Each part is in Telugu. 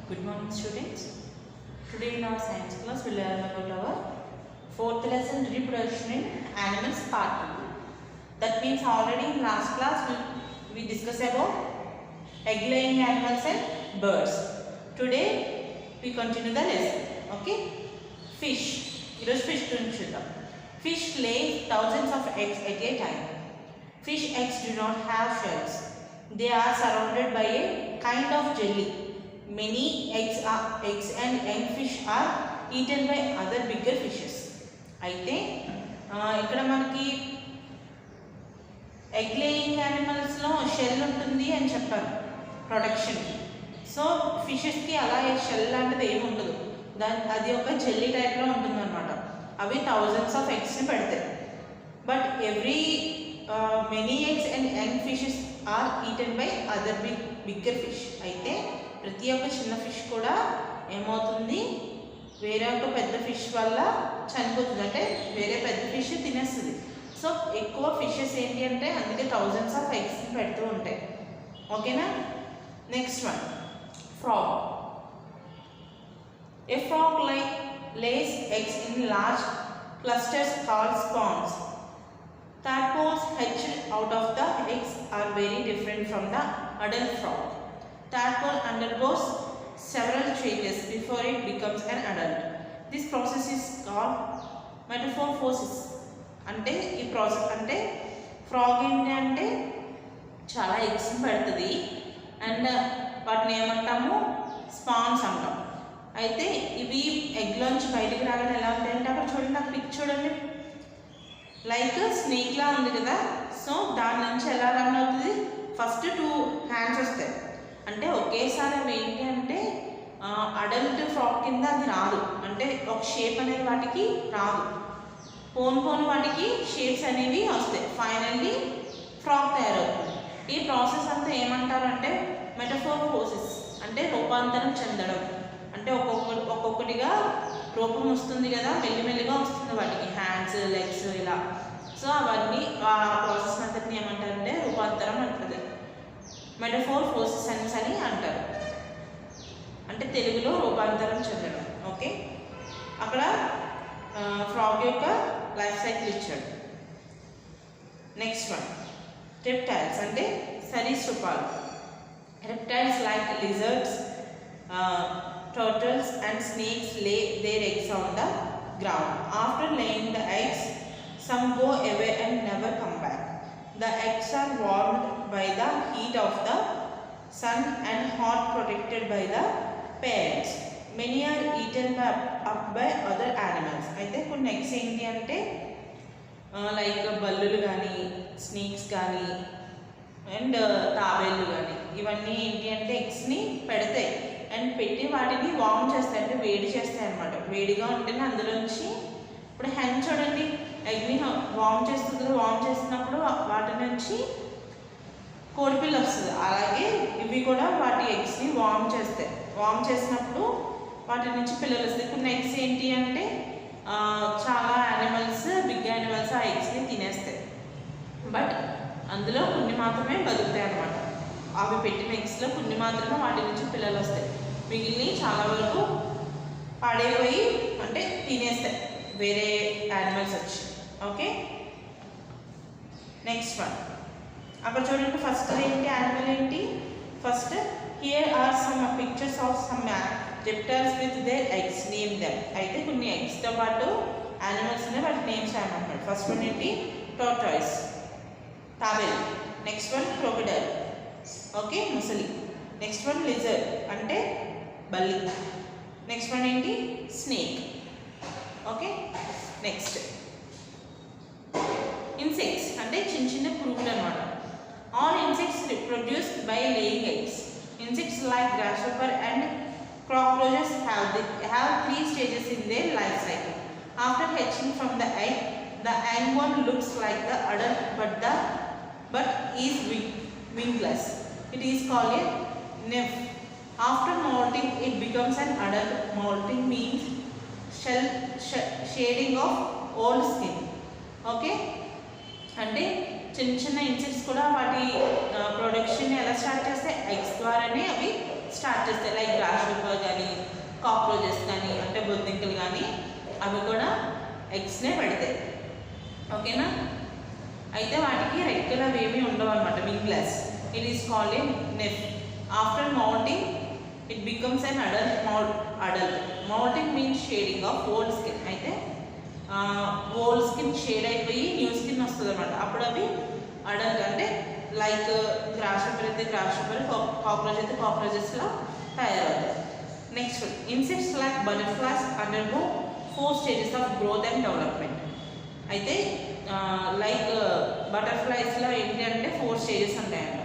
Good morning, students. Today in our science class we learn about our fourth lesson, reproduction in animals part 2. That means already in last class we discussed about egg laying animals and birds. Today we continue the lesson. Okay? Fish. Fish Fish lay thousands of eggs at a time. Fish eggs do not have shells. They are surrounded by a kind of jelly. Many eggs and young fish are eaten by other bigger fishes. అయితే ఇక్కడ మనకి ఎగ్ లేయింగ్ యానిమల్స్లో షెల్ ఉంటుంది అని చెప్పారు ప్రొడక్షన్కి. సో ఫిషెస్కి అలా షెల్ లాంటిది ఏమి ఉండదు, అది ఒక జెల్లీ టైప్లో ఉంటుంది అనమాట. అవి థౌజండ్స్ ఆఫ్ ఎగ్స్ని పెడతాయి. But many eggs and young fishes are eaten by other bigger fish. అయితే ప్రతి ఒక్క చిన్న ఫిష్ కూడా ఏమవుతుంది, వేరే ఒక పెద్ద ఫిష్ వల్ల చనిపోతుంది, అంటే వేరే పెద్ద ఫిష్ తినేస్తుంది. సో ఎక్కువ ఫిషెస్ ఏంటి అంటే అందుకే థౌజండ్స్ ఆఫ్ ఎగ్స్ని పెడుతూ ఉంటాయి. ఓకేనా? Next one, frog. A frog lays eggs in large clusters called spawns. Tadpoles hatched out of the eggs are very different from the adult frog. Tadpole undergoes several changes before it becomes an adult. This process is called metamorphosis. అంటే ఈ ప్రాసెస్ అంటే ఫ్రాగ్ ఏంటి అంటే చాలా ఎగ్స్ పెడుతుంది అండ్ వాటిని ఏమంటాము, స్పాన్స్ అంటాం. అయితే ఇవి ఎగ్లోంచి బయటికి రాగానే ఎలా ఉంటాయంటే, అక్కడ చూడండి, నాకు పిక్ చూడండి, లైక్ స్నేక్లా ఉంది కదా. సో దాని నుంచి ఎలా రన్ అవుతుంది, ఫస్ట్ 2 హ్యాండ్స్ వస్తాయి. అంటే ఒకేసారి అవి ఏంటి అంటే అడల్ట్ ఫ్రాక్ కింద అది రాదు, అంటే ఒక షేప్ అనేది వాటికి రాదు. పోను వాటికి షేప్స్ అనేవి వస్తాయి. ఫైనల్లీ ఫ్రాక్ తయారవుతుంది. ఈ ప్రాసెస్ అంతా ఏమంటారంటే మెటమోర్ఫోసిస్, అంటే రూపాంతరం చెందడం. అంటే ఒక్కొక్కటిగా రూపం వస్తుంది కదా, మెల్లిమెల్లిగా వస్తుంది వాటికి, హ్యాండ్స్, లెగ్స్ ఇలా. సో అవన్నీ ఆ ప్రాసెస్ అంతటిని ఏమంటారంటే రూపాంతరం అంటుంది, మెటమోర్ఫోసిస్ అని అంటారు. అంటే తెలుగులో రూపాంతరం చెందడం. ఓకే, అక్కడ ఫ్రాగ్ యొక్క లైఫ్ సైకిల్ ఇచ్చాడు. నెక్స్ట్ వన్, రెప్టైల్స్ అంటే సరీసృపాలు. Reptiles like lizards, turtles and snakes lay their eggs on the ground. After laying the eggs, some go away and never come back. The eggs are warmed by the heat of the sun and hot protected by the parents. Many are eaten up by other animals. అయితే కొన్ని ఎగ్స్ ఏంటి అంటే లైక్ బల్లులు కానీ, స్నేక్స్ కానీ అండ్ తాబేళ్ళు కానీ, ఇవన్నీ ఏంటి అంటే ఎగ్స్ని పెడతాయి అండ్ పెట్టి వాటిని వార్మ్ చేస్తాయి, అంటే వేడి చేస్తాయి అనమాట. వేడిగా ఉంటేనే అందులోంచి, ఇప్పుడు హెన్ చూడండి, ఎగ్ని వార్మ్ చేస్తుంది. వార్మ్ చేసినప్పుడు వాటి నుంచి కోడిపిల్ల వస్తుంది. అలాగే ఇవి కూడా వాటి ఎగ్స్ని వార్మ్ చేస్తాయి. వార్మ్ చేసినప్పుడు వాటి నుంచి పిల్లలు వస్తాయి. కొన్ని ఎగ్స్ ఏంటి అంటే చాలా యానిమల్స్, బిగ్ యానిమల్స్ ఆ ఎగ్స్ని తినేస్తాయి. బట్ అందులో కొన్ని మాత్రమే బతుకుతాయి అన్నమాట. అవి పెట్టిన ఎగ్స్లో కొన్ని మాత్రమే వాటి నుంచి పిల్లలు వస్తాయి. మిగిలిన చాలా వరకు పడైపోయి అంటే తినేస్తాయి వేరే యానిమల్స్ వచ్చి. ఓకే, నెక్స్ట్ వన్, అక్కడ చూడండి, ఫస్ట్ ఏంటి, యానిమల్ ఏంటి, first here are some pictures of some reptiles with their eggs, name them. అయితే కొన్ని ఎగ్స్తో పాటు యానిమల్స్ ఉన్నాయి, వాటి నేమ్స్ ఏమంటాడు. ఫస్ట్ వన్ ఏంటి, టోర్టాయిస్, తాబేల్. నెక్స్ట్ వన్ క్రొకడైల్, ఓకే, ముసలి. నెక్స్ట్ వన్ లిజర్డ్ అంటే బల్లి. నెక్స్ట్ వన్ ఏంటి, స్నేక్. ఓకే, నెక్స్ట్ ఇన్సెక్ట్స్ అంటే చిన్న పురుగులు అనమాట. All insects reproduced by laying eggs. Insects like grasshopper and cockroaches have 3 stages in their life cycle. After hatching from the egg, the young one looks like the adult but is wingless. It is called a nymph. After molting, it becomes an adult. Molting means shading of old skin. Okay, అంటే చిన్న ఇన్సెక్ట్స్ కూడా వాటి ప్రొడక్షన్ ఎలా స్టార్ట్ చేస్తే ఎగ్స్ ద్వారానే అవి స్టార్ట్ చేస్తాయి. లైక్ గ్రాస్ హోపర్ కానీ కాక్రోచెస్ కానీ అంటే బొద్దింకలు కానీ అవి కూడా ఎగ్స్నే పెడతాయి. ఓకేనా? అయితే వాటికి రెక్కలు అవి ఏమీ ఉండవు అనమాట, wingless. It is called a nest. After moulting it becomes an adult. Moulting means shedding of old skin. అయితే ఓల్డ్ స్కిన్ షేడ్ అయిపోయి న్యూ స్కిన్ వస్తుంది అనమాట. అప్పుడు అవి అడల్ట్, అంటే లైక్ గ్రాస్ హోపర్ అయితే గ్రాస్ హోపర్, కాక్రోచ్ అయితే కాక్రోచెస్లా తయారవుతాయి. Next, insects like butterflies undergo 4 stages of growth and development. అయితే లైక్ బటర్ఫ్లైస్లో ఏంటి అంటే 4 స్టేజెస్ ఉంటాయంట.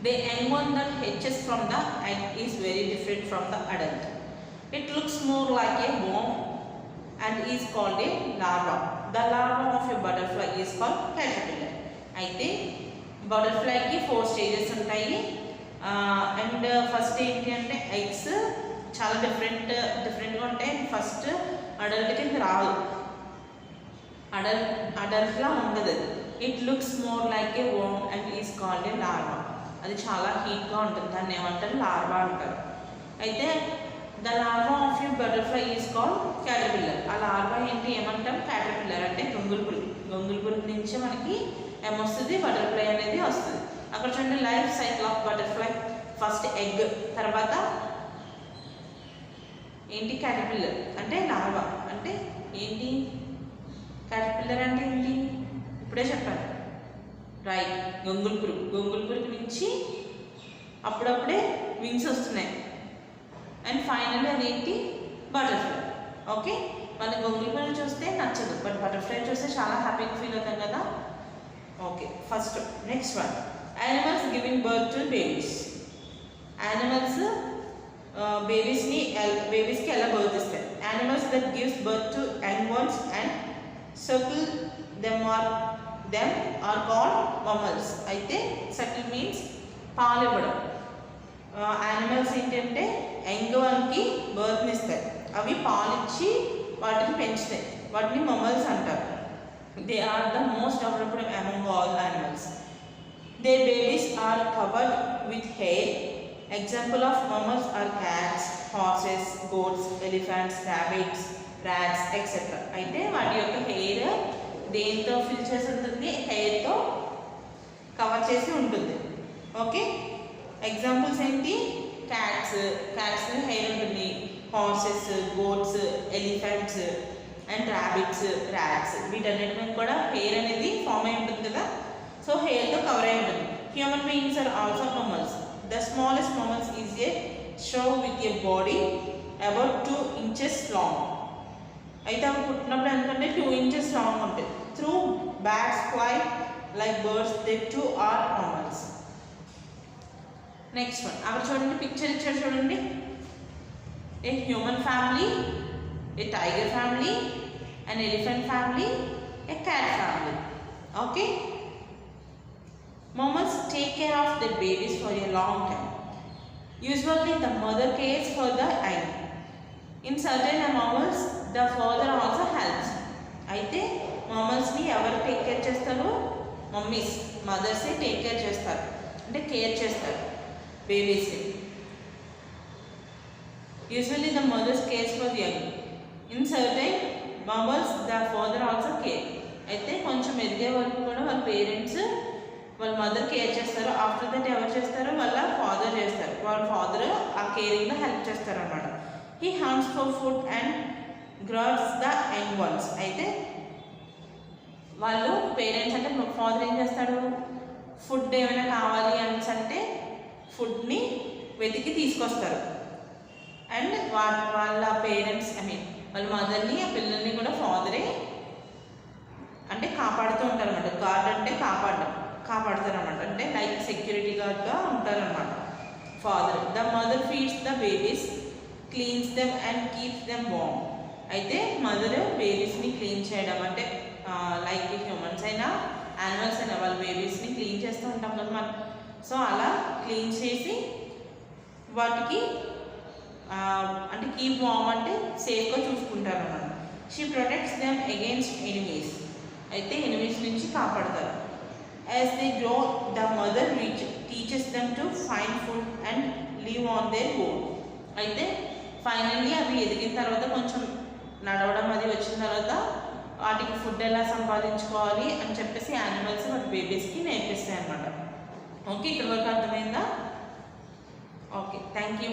The young one that hatches from the egg is very different from the adult. It looks more like a worm and is called a larva. The larva of a butterfly is called caterpillar. అయితే బటర్ఫ్లైకి 4 స్టేజెస్ ఉంటాయి. అండ్ ఫస్ట్ ఏంటి అంటే ఎగ్స్ చాలా డిఫరెంట్గా ఉంటాయి. ఫస్ట్ అడల్ట్ కింద రాదు, అడల్ట్లా ఉండదు అది. It looks more like A worm and is called a larva. అది చాలా హీట్గా ఉంటుంది, దాన్ని ఏమంటారు? లార్వా అంటారు. అయితే the larva of you butterfly is called caterpillar. ఆ లార్వా ఏంటి ఏమంటాం? క్యాటర్పిల్లర్ అంటే గొంగుళ పురుగు. గొంగుళ పురుగు నుంచి మనకి ఏమొస్తుంది? బటర్ఫ్లై అనేది వస్తుంది. అక్కడ చూడండి, life cycle of butterfly. First egg, తర్వాత ఏంటి? క్యాటర్పిల్లర్ అంటే లార్వా అంటే ఏంటి? క్యాటర్పిల్లర్ అంటే ఏంటి? ఇప్పుడే చెప్పాను, రైట్. గొంగుళ పురుగు నుంచి అప్పుడప్పుడే వింగ్స్ వస్తున్నాయి. అండ్ ఫైనల్లీ అదేంటి? బటర్ఫ్లై. ఓకే, మన గొంగుళ పురుగు చూస్తే నచ్చదు, బట్ బటర్ఫ్లై చూస్తే చాలా హ్యాపీగా ఫీల్ అవుతాం కదా. Okay, first next one, animals giving birth to babies. Animals బేబీస్కి ఎలా బర్త్ ఇస్తాయి? Animals that gives birth to young ones and suckle them are called mammals. అయితే సర్కిల్ మీన్స్ పాలు ఇవ్వడం. యానిమల్స్ ఏంటంటే యంగ్ వన్కి బర్త్ని ఇస్తాయి, అవి పాలు ఇచ్చి వాటిని పెంచుతాయి, వాటిని మమ్మల్స్ అంటారు. They are the most developed among all animals. Their babies are covered with hair. Example of mammals are cats, horses, goats, elephants, rabbits, rats, etc. అయితే వాటి యొక్క హెయిర్ దేంతో ఫిల్ చేసి ఉంటుంది? హెయిర్తో కవర్ చేసి ఉంటుంది. ఓకే, ఎగ్జాంపుల్స్ ఏంటి? క్యాట్స్ హెయిర్ ఉంటుంది, horses, goats, elephants and rats వీటన్నిటి మీద కూడా హెయిర్ అనేది ఫామ్ అయి ఉంటుంది కదా. సో హెయిర్తో కవర్ అయి ఉంటుంది. Human beings are also mammals. The smallest mammals is a shrew with a body about 2 inches long. అయితే అవి పుట్టినప్పుడు ఎందుకంటే 2 inches లాంగ్ ఉంటుంది. Though bats fly like birds, they too are mammals. Next one, అక్కడ చూడండి, పిక్చర్ ఇచ్చారు చూడండి. A human family, a tiger family, an elephant family, a cat family. Okay, mammals take care of their babies for a long time. Usually the mother cares for the young. In certain mammals the father also helps. అయితే mammals ని ఎవరు టేక్ కేర్ చేస్తారు? మమ్మీస్, మదర్సే టేక్ కేర్ చేస్తారు, అంటే కేర్ చేస్తారు బేబీస్ని. Usually the mothers cares for the young. In certain mammals the father also care. అయితే కొంచెం ఎదిగే వరకు కూడా వాళ్ళ పేరెంట్స్ వాళ్ళ మదర్ కేర్ చేస్తారు. ఆఫ్టర్ దట్ ఎవరు చేస్తారు? వాళ్ళ ఫాదర్ చేస్తారు. వాళ్ళ ఫాదర్ ఆ కేరింగ్లో హెల్ప్ చేస్తారు అనమాట. He haunts for food and grads the young ones. అయితే వాళ్ళు పేరెంట్స్ అంటే ఫాదర్ ఏం చేస్తాడు? ఫుడ్ ఏమైనా కావాలి అంటే ఫుడ్ని వెతికి తీసుకొస్తారు. అండ్ వాళ్ళ పేరెంట్స్ వాళ్ళ మదర్ని, ఆ పిల్లల్ని కూడా ఫాదరే అంటే కాపాడుతూ ఉంటారు అనమాట. గార్డ్ అంటే కాపాడుతారు అనమాట, అంటే లైక్ సెక్యూరిటీ గార్డ్గా ఉంటారనమాట father. The mother feeds the babies, cleans them and keeps them warm. అయితే మదర్ బేబీస్ని క్లీన్ చేయడం, అంటే లైక్ హ్యూమన్స్ అయినా యానిమల్స్ అయినా వాళ్ళ బేబీస్ని క్లీన్ చేస్తూ ఉంటాం కదా మనం. సో అలా క్లీన్ చేసి వాటికి అంటే కీప్ వార్మ్ అంటే సేఫ్గా చూసుకుంటారు అన్నమాట. She protects them against enemies. అయితే ఎనిమీస్ నుంచి కాపాడతారు. As they grow the mother teaches them to find food and live on their own. అయితే ఫైనల్లీ అవి ఎదిగిన తర్వాత కొంచెం నడవడం అది వచ్చిన తర్వాత వాటికి ఫుడ్ ఎలా సంపాదించుకోవాలి అని చెప్పేసి యానిమల్స్ వాటి బేబీస్కి నేర్పిస్తాయి అన్నమాట. ఓకే, ఇక్కడ వరకు అర్థమైందా? Okay, thank you.